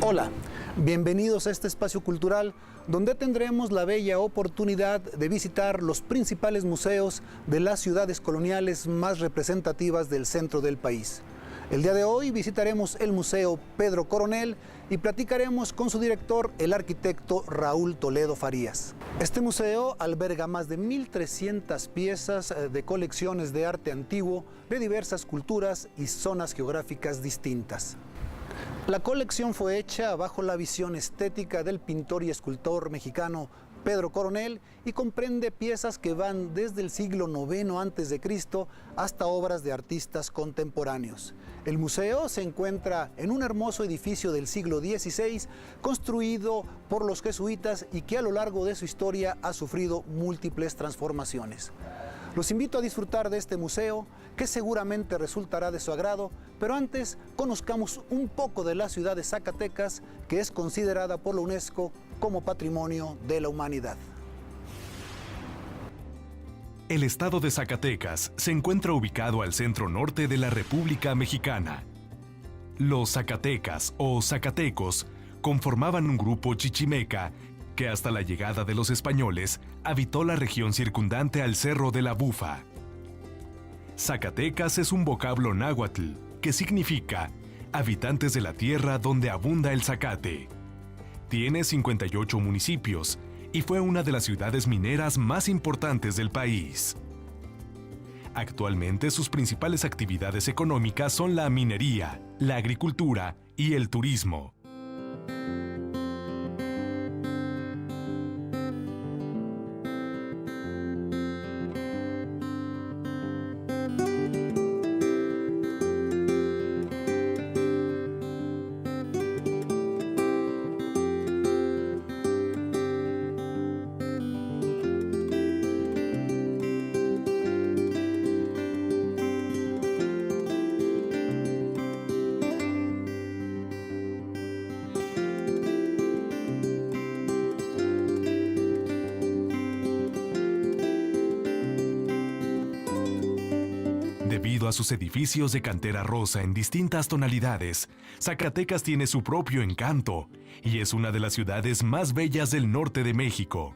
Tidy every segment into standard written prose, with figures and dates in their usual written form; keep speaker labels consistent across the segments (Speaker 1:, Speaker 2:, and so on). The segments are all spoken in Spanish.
Speaker 1: Hola, bienvenidos a este espacio cultural donde tendremos la bella oportunidad de visitar los principales museos de las ciudades coloniales más representativas del centro del país. El día de hoy visitaremos el Museo Pedro Coronel y platicaremos con su director, el arquitecto Raúl Toledo Farías. Este museo alberga más de 1.300 piezas de colecciones de arte antiguo de diversas culturas y zonas geográficas distintas. La colección fue hecha bajo la visión estética del pintor y escultor mexicano Pedro Coronel y comprende piezas que van desde el siglo IX a.C. hasta obras de artistas contemporáneos. El museo se encuentra en un hermoso edificio del siglo XVI construido por los jesuitas y que a lo largo de su historia ha sufrido múltiples transformaciones. Los invito a disfrutar de este museo, que seguramente resultará de su agrado, pero antes conozcamos un poco de la ciudad de Zacatecas, que es considerada por la UNESCO como Patrimonio de la Humanidad.
Speaker 2: El estado de Zacatecas se encuentra ubicado al centro norte de la República Mexicana. Los zacatecas o zacatecos conformaban un grupo chichimeca que hasta la llegada de los españoles habitó la región circundante al Cerro de la Bufa. Zacatecas es un vocablo náhuatl que significa habitantes de la tierra donde abunda el zacate. Tiene 58 municipios y fue una de las ciudades mineras más importantes del país. Actualmente sus principales actividades económicas son la minería, la agricultura y el turismo. Debido a sus edificios de cantera rosa en distintas tonalidades, Zacatecas tiene su propio encanto y es una de las ciudades más bellas del norte de México.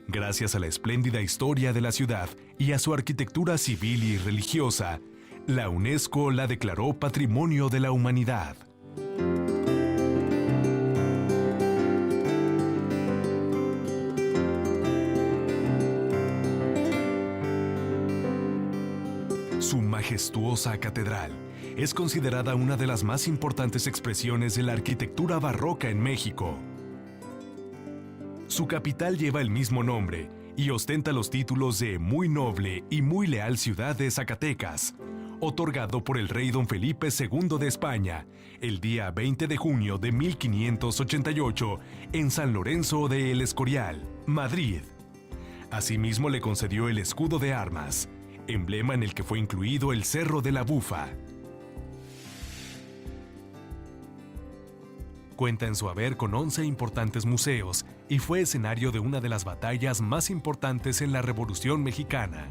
Speaker 2: Gracias a la espléndida historia de la ciudad y a su arquitectura civil y religiosa, la UNESCO la declaró Patrimonio de la Humanidad. Su majestuosa catedral es considerada una de las más importantes expresiones de la arquitectura barroca en México. Su capital lleva el mismo nombre y ostenta los títulos de Muy Noble y Muy Leal Ciudad de Zacatecas, otorgado por el rey don Felipe II de España el día 20 de junio de 1588 en San Lorenzo de El Escorial, Madrid. Asimismo le concedió el escudo de armas, emblema en el que fue incluido el Cerro de la Bufa. Cuenta en su haber con 11 importantes museos y fue escenario de una de las batallas más importantes en la Revolución Mexicana.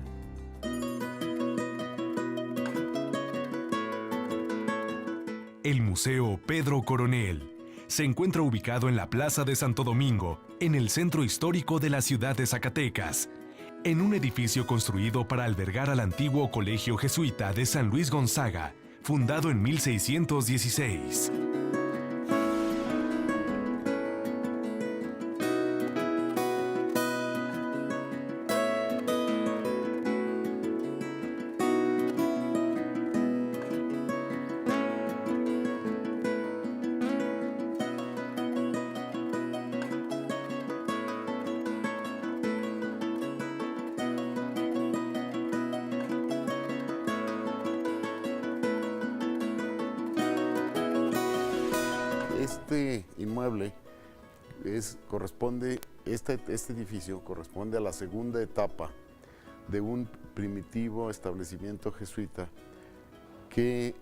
Speaker 2: El Museo Pedro Coronel se encuentra ubicado en la Plaza de Santo Domingo, en el centro histórico de la ciudad de Zacatecas, en un edificio construido para albergar al antiguo Colegio Jesuita de San Luis Gonzaga, fundado en 1616.
Speaker 3: Este inmueble este edificio corresponde a la segunda etapa de un primitivo establecimiento jesuita que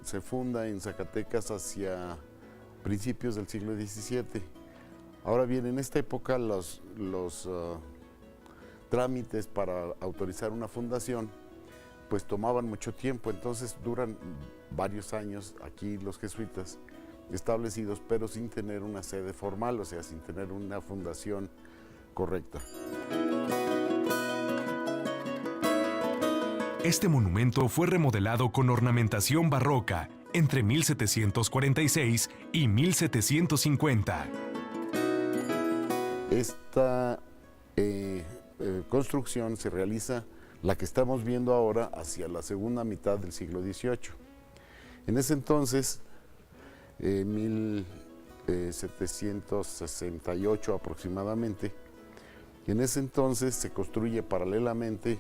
Speaker 3: se funda en Zacatecas hacia principios del siglo XVII. Ahora bien, en esta época los trámites para autorizar una fundación pues tomaban mucho tiempo, entonces duran varios años aquí los jesuitas establecidos, pero sin tener una sede formal, o sea, sin tener una fundación correcta.
Speaker 2: Este monumento fue remodelado con ornamentación barroca entre 1746 y 1750.
Speaker 3: Esta construcción se realiza, la que estamos viendo ahora, hacia la segunda mitad del siglo XVIII. En ese entonces, 1768 aproximadamente, en ese entonces se construye paralelamente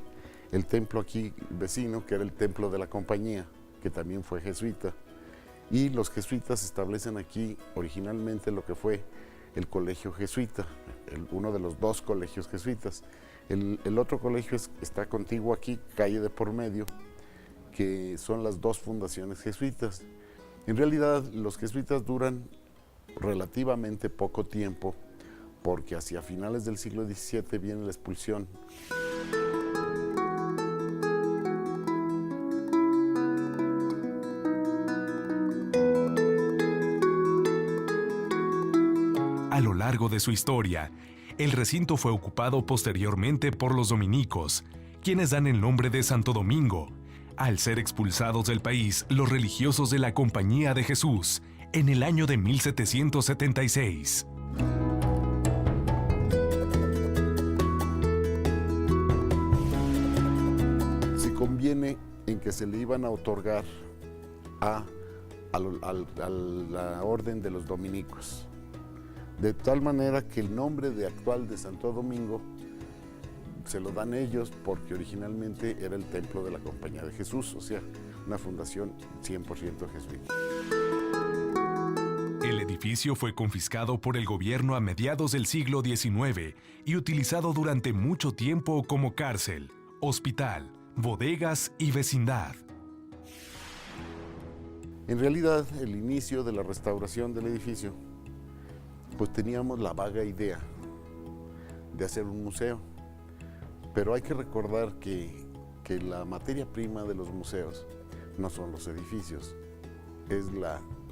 Speaker 3: el templo aquí vecino, que era el templo de la Compañía, que también fue jesuita. Y los jesuitas establecen aquí originalmente lo que fue el colegio jesuita, uno de los dos colegios jesuitas. El otro colegio está contiguo aquí, calle de por medio, que son las dos fundaciones jesuitas. En realidad, los jesuitas duran relativamente poco tiempo, porque hacia finales del siglo XVII viene la expulsión.
Speaker 2: A lo largo de su historia, el recinto fue ocupado posteriormente por los dominicos, quienes dan el nombre de Santo Domingo, al ser expulsados del país los religiosos de la Compañía de Jesús en el año de 1776.
Speaker 3: Se conviene en que se le iban a otorgar a la orden de los dominicos, de tal manera que el nombre actual de Santo Domingo se lo dan ellos porque originalmente era el templo de la Compañía de Jesús, o sea, una fundación 100% jesuita.
Speaker 2: El edificio fue confiscado por el gobierno a mediados del siglo XIX y utilizado durante mucho tiempo como cárcel, hospital, bodegas y vecindad.
Speaker 3: En realidad, el inicio de la restauración del edificio, pues teníamos la vaga idea de hacer un museo, pero hay que recordar que la materia prima de los museos no son los edificios,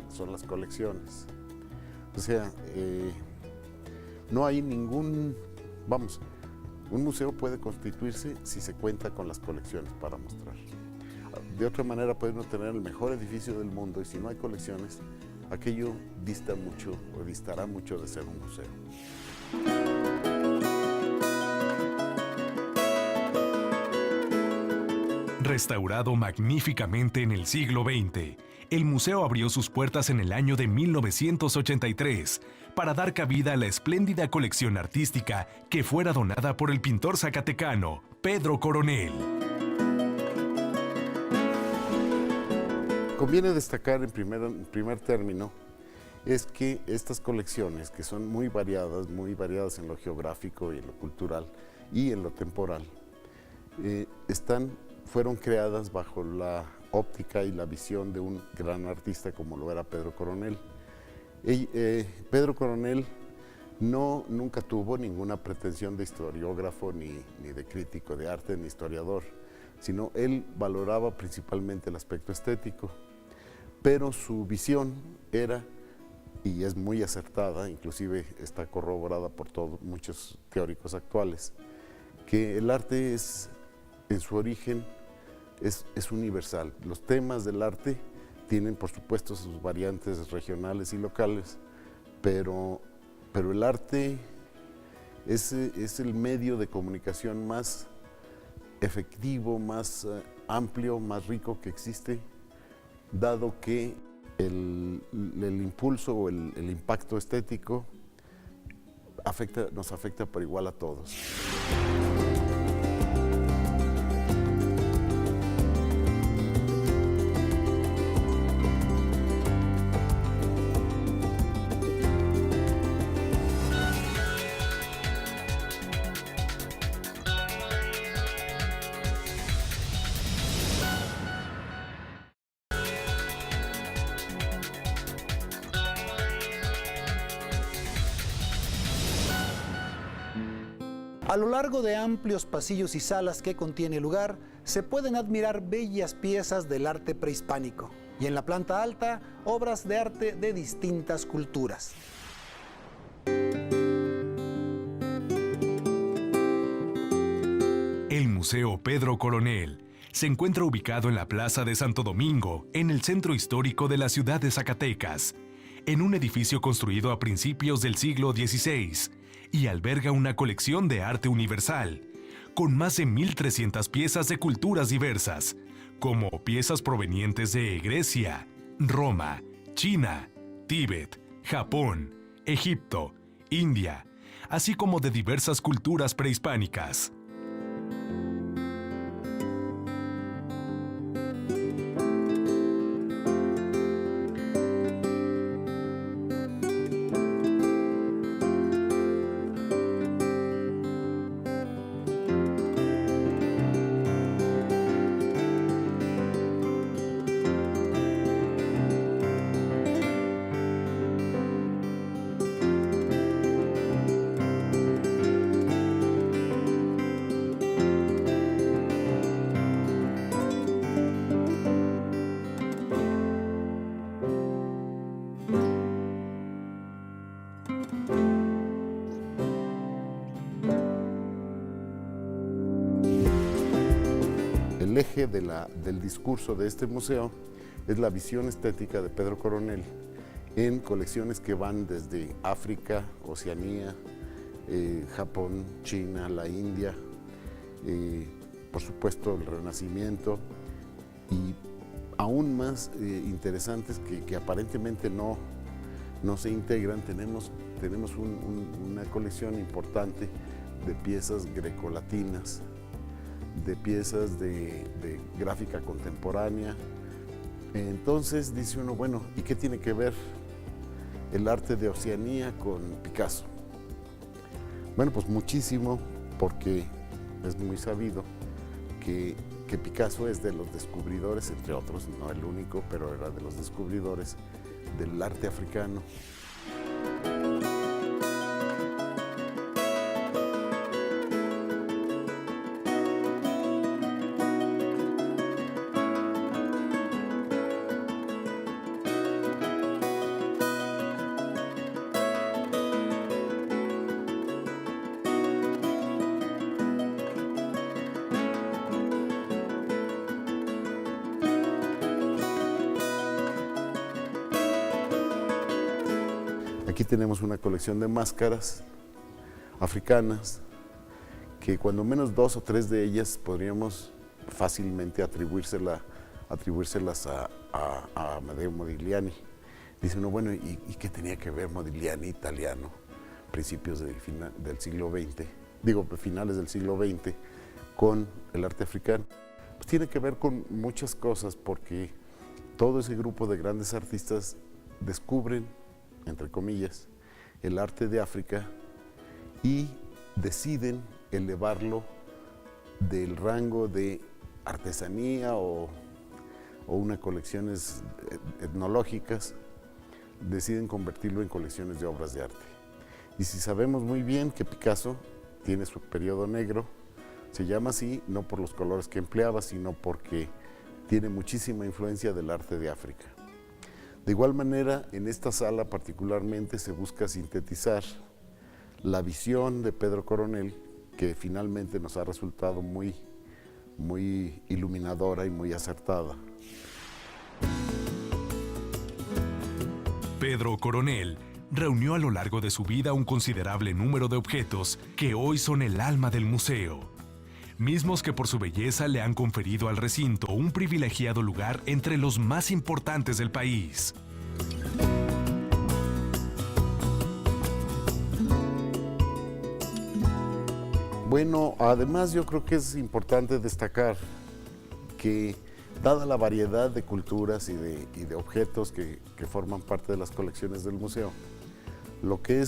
Speaker 3: son las colecciones. O sea, no hay un museo puede constituirse si se cuenta con las colecciones para mostrar. De otra manera podemos tener el mejor edificio del mundo y si no hay colecciones, aquello dista mucho o distará mucho de ser un museo.
Speaker 2: Restaurado magníficamente en el siglo XX, el museo abrió sus puertas en el año de 1983 para dar cabida a la espléndida colección artística que fuera donada por el pintor zacatecano Pedro Coronel.
Speaker 3: Conviene destacar en primer término es que estas colecciones, que son muy variadas en lo geográfico y en lo cultural y en lo temporal, fueron creadas bajo la óptica y la visión de un gran artista como lo era Pedro Coronel. Pedro Coronel nunca tuvo ninguna pretensión de historiógrafo, ni de crítico de arte, ni historiador, sino él valoraba principalmente el aspecto estético, pero su visión era, y es muy acertada, inclusive está corroborada por muchos teóricos actuales, que el arte en su origen es universal. Los temas del arte tienen, por supuesto, sus variantes regionales y locales, pero el arte es el medio de comunicación más efectivo, más amplio, más rico que existe, dado que el impulso o el impacto estético nos afecta por igual a todos.
Speaker 1: A lo largo de amplios pasillos y salas que contiene el lugar, se pueden admirar bellas piezas del arte prehispánico y en la planta alta, obras de arte de distintas culturas.
Speaker 2: El Museo Pedro Coronel se encuentra ubicado en la Plaza de Santo Domingo, en el centro histórico de la ciudad de Zacatecas, en un edificio construido a principios del siglo XVI y alberga una colección de arte universal, con más de 1.300 piezas de culturas diversas, como piezas provenientes de Grecia, Roma, China, Tíbet, Japón, Egipto, India, así como de diversas culturas prehispánicas.
Speaker 3: El eje del discurso de este museo es la visión estética de Pedro Coronel en colecciones que van desde África, Oceanía, Japón, China, la India, por supuesto el Renacimiento y aún más interesantes que aparentemente no se integran. Tenemos una colección importante de piezas grecolatinas, de piezas de gráfica contemporánea. Entonces dice uno, bueno, ¿y qué tiene que ver el arte de Oceanía con Picasso? Bueno, pues muchísimo, porque es muy sabido que Picasso es de los descubridores, entre otros, no el único, pero era de los descubridores del arte africano. Aquí tenemos una colección de máscaras africanas que cuando menos 2 o 3 de ellas podríamos fácilmente atribuírselas a Amedeo Modigliani. Dice uno, bueno, ¿y qué tenía que ver Modigliani, italiano, principios del siglo XX, finales del siglo XX, con el arte africano? Pues tiene que ver con muchas cosas, porque todo ese grupo de grandes artistas descubren, entre comillas, el arte de África y deciden elevarlo del rango de artesanía o unas colecciones etnológicas, deciden convertirlo en colecciones de obras de arte. Y si sabemos muy bien que Picasso tiene su periodo negro, se llama así no por los colores que empleaba, sino porque tiene muchísima influencia del arte de África. De igual manera, en esta sala particularmente se busca sintetizar la visión de Pedro Coronel, que finalmente nos ha resultado muy iluminadora y muy acertada.
Speaker 2: Pedro Coronel reunió a lo largo de su vida un considerable número de objetos que hoy son el alma del museo, mismos que por su belleza le han conferido al recinto un privilegiado lugar entre los más importantes del país.
Speaker 3: Bueno, además yo creo que es importante destacar que, dada la variedad de culturas y de objetos que forman parte de las colecciones del museo, lo que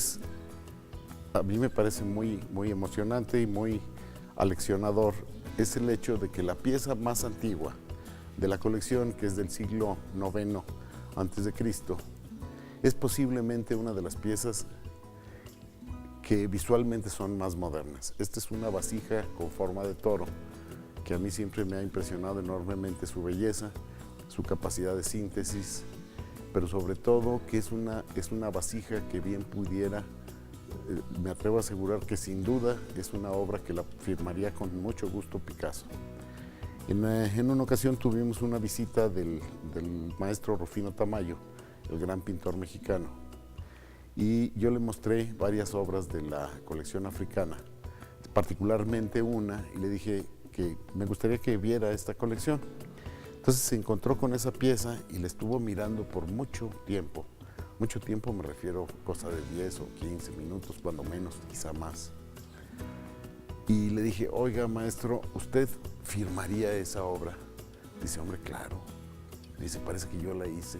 Speaker 3: a mí me parece muy emocionante y muy aleccionador es el hecho de que la pieza más antigua de la colección, que es del siglo IX a.C., es posiblemente una de las piezas que visualmente son más modernas. Esta es una vasija con forma de toro, que a mí siempre me ha impresionado enormemente su belleza, su capacidad de síntesis, pero sobre todo que es una vasija que bien pudiera, me atrevo a asegurar que sin duda es una obra que la firmaría con mucho gusto Picasso. En una ocasión tuvimos una visita del maestro Rufino Tamayo, el gran pintor mexicano, y yo le mostré varias obras de la colección africana, particularmente una, y le dije que me gustaría que viera esta colección. Entonces se encontró con esa pieza y la estuvo mirando por mucho tiempo me refiero cosa de 10 o 15 minutos, cuando menos, quizá más. Y le dije, oiga maestro, ¿usted firmaría esa obra? Dice, hombre, claro. Dice, parece que yo la hice.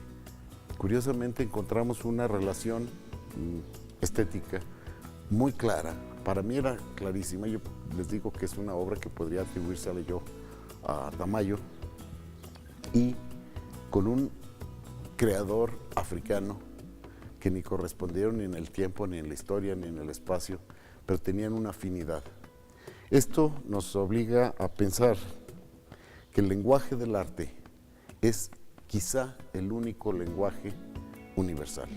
Speaker 3: Curiosamente encontramos una relación estética muy clara. Para mí era clarísima. Yo les digo que es una obra que podría atribuírsele yo a Tamayo, y con un creador africano que ni correspondieron ni en el tiempo, ni en la historia, ni en el espacio, pero tenían una afinidad. Esto nos obliga a pensar que el lenguaje del arte es quizá el único lenguaje universal.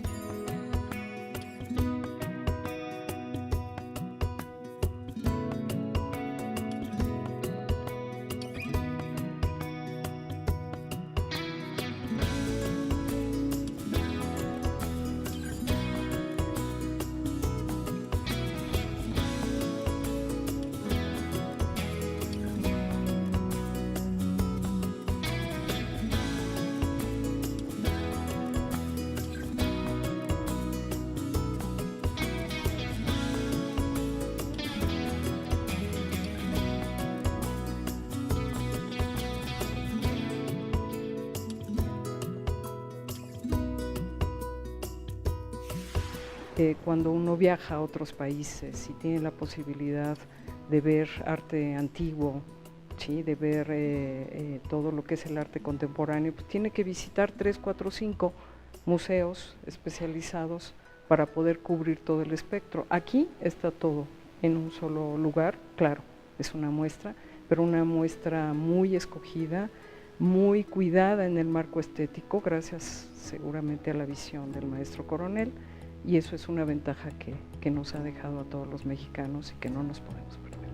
Speaker 4: Cuando uno viaja a otros países y tiene la posibilidad de ver arte antiguo, ¿sí? De ver todo lo que es el arte contemporáneo, pues tiene que visitar 3, 4, 5 museos especializados para poder cubrir todo el espectro. Aquí está todo en un solo lugar, claro, es una muestra, pero una muestra muy escogida, muy cuidada en el marco estético, gracias seguramente a la visión del maestro Coronel. Y eso es una ventaja que nos ha dejado a todos los mexicanos y que no nos podemos perder.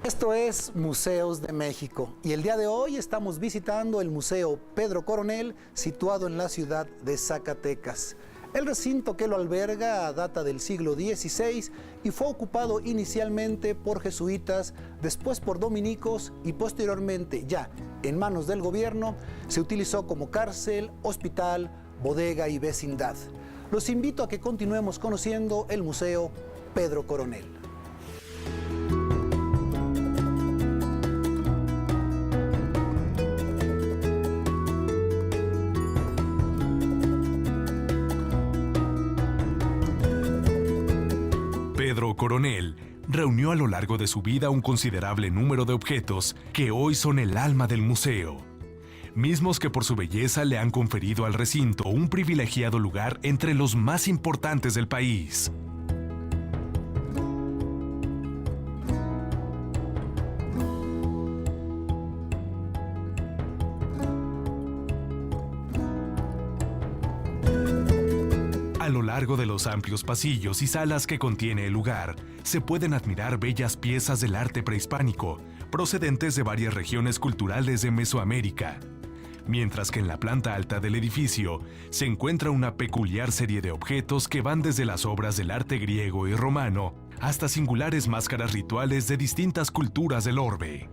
Speaker 1: Esto es Museos de México y el día de hoy estamos visitando el Museo Pedro Coronel, situado en la ciudad de Zacatecas. El recinto que lo alberga data del siglo XVI y fue ocupado inicialmente por jesuitas, después por dominicos y posteriormente, ya en manos del gobierno, se utilizó como cárcel, hospital, bodega y vecindad. Los invito a que continuemos conociendo el Museo Pedro Coronel.
Speaker 2: Pedro Coronel reunió a lo largo de su vida un considerable número de objetos que hoy son el alma del museo, mismos que por su belleza le han conferido al recinto un privilegiado lugar entre los más importantes del país. A lo largo de los amplios pasillos y salas que contiene el lugar, se pueden admirar bellas piezas del arte prehispánico, procedentes de varias regiones culturales de Mesoamérica. Mientras que en la planta alta del edificio se encuentra una peculiar serie de objetos que van desde las obras del arte griego y romano hasta singulares máscaras rituales de distintas culturas del orbe.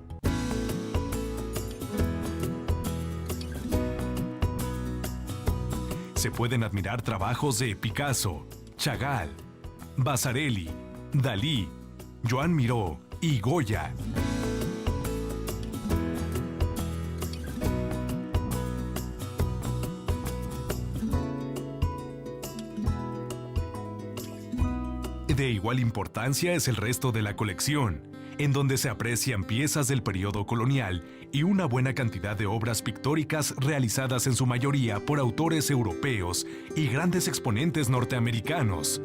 Speaker 2: Se pueden admirar trabajos de Picasso, Chagall, Vasarely, Dalí, Joan Miró y Goya. De igual importancia es el resto de la colección, en donde se aprecian piezas del periodo colonial y una buena cantidad de obras pictóricas realizadas en su mayoría por autores europeos y grandes exponentes norteamericanos.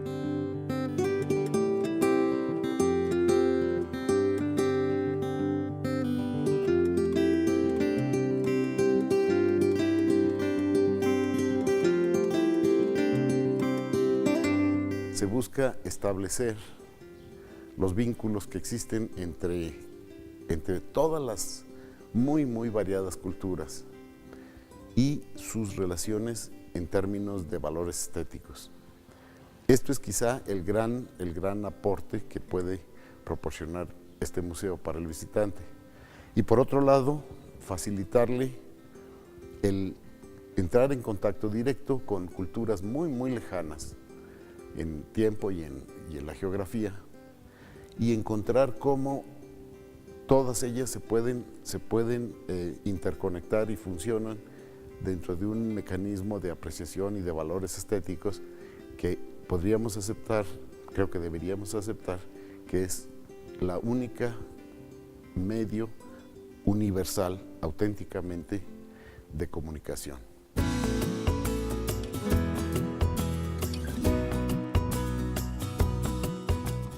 Speaker 3: Se busca establecer los vínculos que existen entre todas las muy variadas culturas y sus relaciones en términos de valores estéticos. Esto es quizá el gran aporte que puede proporcionar este museo para el visitante. Y por otro lado, facilitarle el entrar en contacto directo con culturas muy lejanas en tiempo y en la geografía, y encontrar cómo todas ellas se pueden interconectar y funcionan dentro de un mecanismo de apreciación y de valores estéticos que podríamos aceptar, creo que deberíamos aceptar, que es la única medio universal, auténticamente, de comunicación.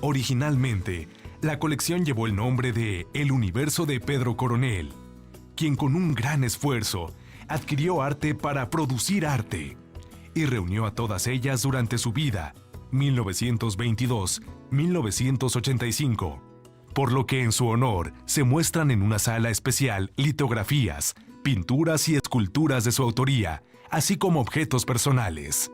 Speaker 2: Originalmente, la colección llevó el nombre de El Universo de Pedro Coronel, quien con un gran esfuerzo adquirió arte para producir arte y reunió a todas ellas durante su vida, 1922-1985, por lo que en su honor se muestran en una sala especial litografías, pinturas y esculturas de su autoría, así como objetos personales.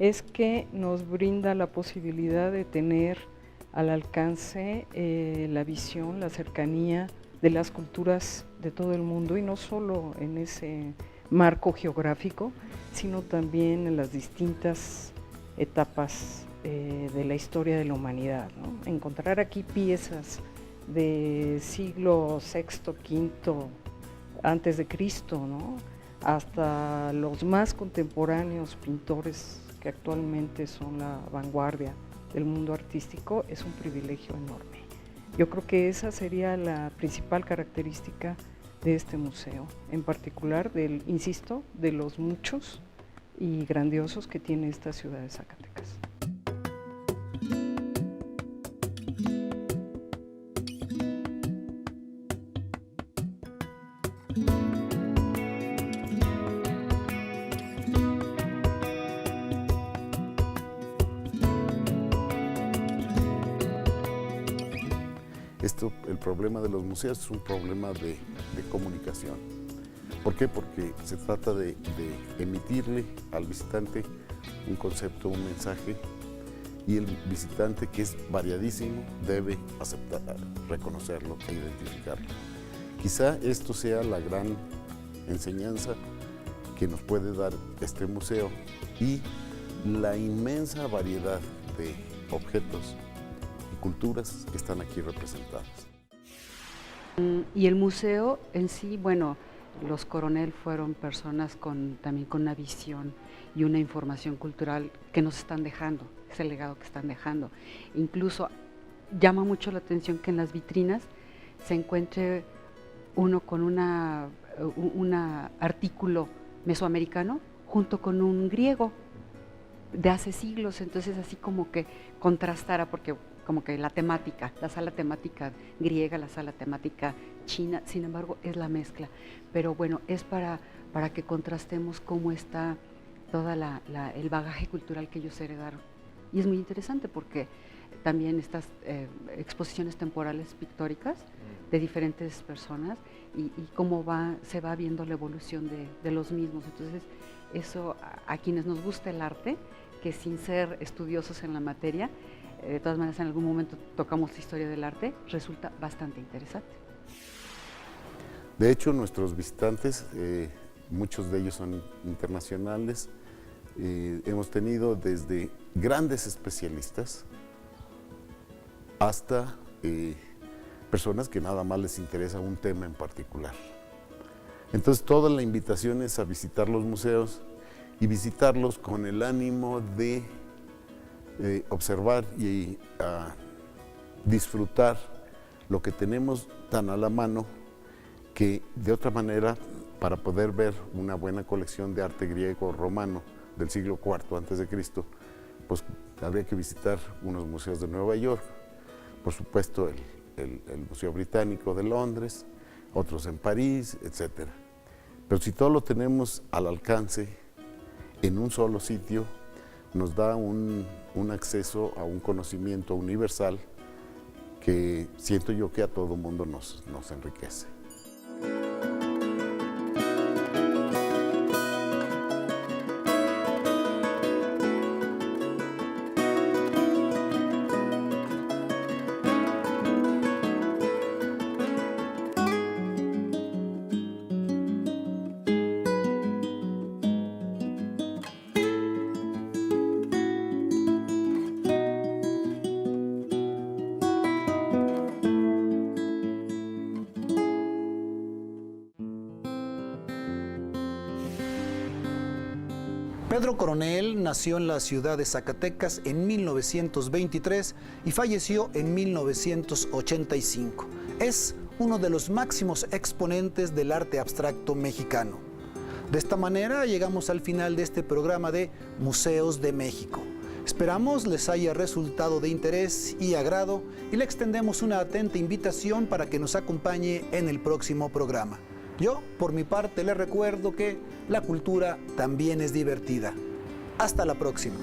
Speaker 4: Es que nos brinda la posibilidad de tener al alcance la visión, la cercanía de las culturas de todo el mundo, y no solo en ese marco geográfico, sino también en las distintas etapas de la historia de la humanidad, ¿no? Encontrar aquí piezas de siglo VI, V antes de Cristo, ¿no? Hasta los más contemporáneos pintores que actualmente son la vanguardia del mundo artístico, es un privilegio enorme. Yo creo que esa sería la principal característica de este museo, en particular insisto, de los muchos y grandiosos que tiene esta ciudad de Zacatecas.
Speaker 3: El problema de los museos es un problema de comunicación. ¿Por qué? Porque se trata de emitirle al visitante un concepto, un mensaje, y el visitante, que es variadísimo, debe aceptar, reconocerlo e identificarlo. Quizá esto sea la gran enseñanza que nos puede dar este museo, y la inmensa variedad de objetos y culturas que están aquí representadas.
Speaker 5: Y el museo en sí, bueno, los Coronel fueron personas también con una visión y una información cultural que nos están dejando, es el legado que están dejando. Incluso llama mucho la atención que en las vitrinas se encuentre uno con un artículo mesoamericano junto con un griego de hace siglos, entonces así como que contrastara, porque como que la temática, la sala temática griega, la sala temática china, sin embargo es la mezcla, pero bueno, es para que contrastemos cómo está todo el bagaje cultural que ellos heredaron. Y es muy interesante porque también estas exposiciones temporales pictóricas de diferentes personas y cómo se va viendo la evolución de los mismos. Entonces, eso a quienes nos gusta el arte, que sin ser estudiosos en la materia, de todas maneras en algún momento tocamos la historia del arte, resulta bastante interesante.
Speaker 3: De hecho, nuestros visitantes, muchos de ellos son internacionales. Hemos tenido desde grandes especialistas hasta personas que nada más les interesa un tema en particular. Entonces, toda la invitación es a visitar los museos y visitarlos con el ánimo de observar y disfrutar lo que tenemos tan a la mano que de otra manera, para poder ver una buena colección de arte griego romano del siglo IV a.C., pues habría que visitar unos museos de Nueva York, por supuesto el Museo Británico de Londres, otros en París, etc. Pero si todo lo tenemos al alcance en un solo sitio, nos da un acceso a un conocimiento universal que siento yo que a todo mundo nos enriquece.
Speaker 1: Pedro Coronel nació en la ciudad de Zacatecas en 1923 y falleció en 1985. Es uno de los máximos exponentes del arte abstracto mexicano. De esta manera llegamos al final de este programa de Museos de México. Esperamos les haya resultado de interés y agrado y le extendemos una atenta invitación para que nos acompañe en el próximo programa. Yo, por mi parte, les recuerdo que la cultura también es divertida. Hasta la próxima.